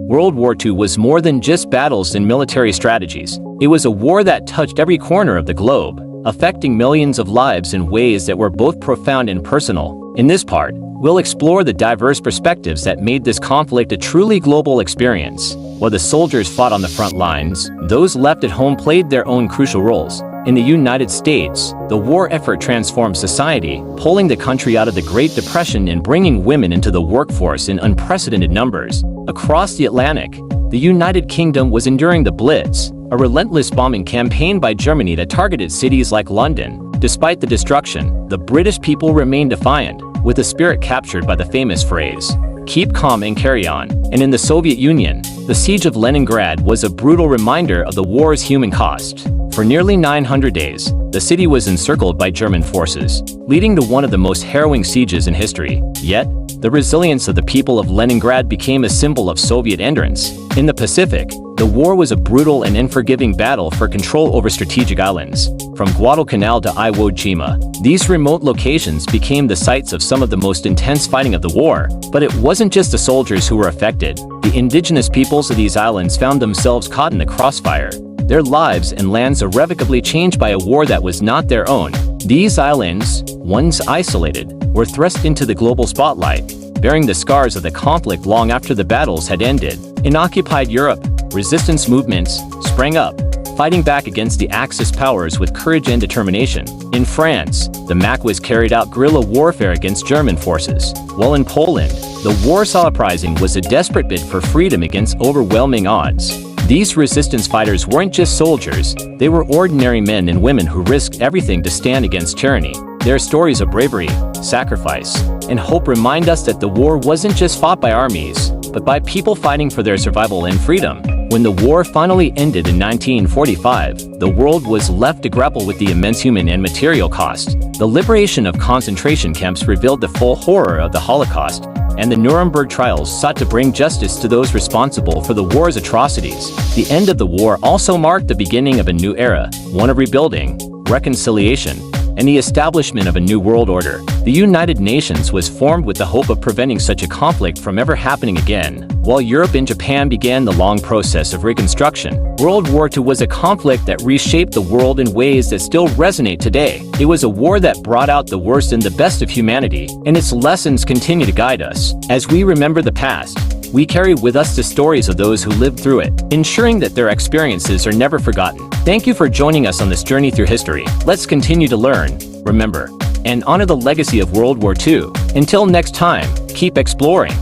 World War II was more than just battles and military strategies. It was a war that touched every corner of the globe, affecting millions of lives in ways that were both profound and personal. In this part, we'll explore the diverse perspectives that made this conflict a truly global experience. While the soldiers fought on the front lines, those left at home played their own crucial roles. In the United States, the war effort transformed society, pulling the country out of the Great Depression and bringing women into the workforce in unprecedented numbers. Across the Atlantic, the United Kingdom was enduring the Blitz, a relentless bombing campaign by Germany that targeted cities like London. Despite the destruction, the British people remained defiant, with a spirit captured by the famous phrase, "Keep calm and carry on." And in the Soviet Union, the siege of Leningrad was a brutal reminder of the war's human cost. For nearly 900 days, the city was encircled by German forces, leading to one of the most harrowing sieges in history. Yet, the resilience of the people of Leningrad became a symbol of Soviet endurance. In the Pacific, the war was a brutal and unforgiving battle for control over strategic islands. From Guadalcanal to Iwo Jima, these remote locations became the sites of some of the most intense fighting of the war. But it wasn't just the soldiers who were affected. The indigenous peoples of these islands found themselves caught in the crossfire, their lives and lands irrevocably changed by a war that was not their own. These islands, once isolated, were thrust into the global spotlight, bearing the scars of the conflict long after the battles had ended. In occupied Europe, resistance movements sprang up, fighting back against the Axis powers with courage and determination. In France, the Maquis carried out guerrilla warfare against German forces, while in Poland, the Warsaw Uprising was a desperate bid for freedom against overwhelming odds. These resistance fighters weren't just soldiers, they were ordinary men and women who risked everything to stand against tyranny. Their stories of bravery, sacrifice, and hope remind us that the war wasn't just fought by armies, but by people fighting for their survival and freedom. When the war finally ended in 1945, the world was left to grapple with the immense human and material cost. The liberation of concentration camps revealed the full horror of the Holocaust, and the Nuremberg trials sought to bring justice to those responsible for the war's atrocities. The end of the war also marked the beginning of a new era, one of rebuilding, reconciliation, and the establishment of a new world order. The United Nations was formed with the hope of preventing such a conflict from ever happening again. While Europe and Japan began the long process of reconstruction, World War II was a conflict that reshaped the world in ways that still resonate today. It was a war that brought out the worst and the best of humanity, and its lessons continue to guide us. As we remember the past, we carry with us the stories of those who lived through it, ensuring that their experiences are never forgotten. Thank you for joining us on this journey through history. Let's continue to learn, remember, and honor the legacy of World War II. Until next time, keep exploring.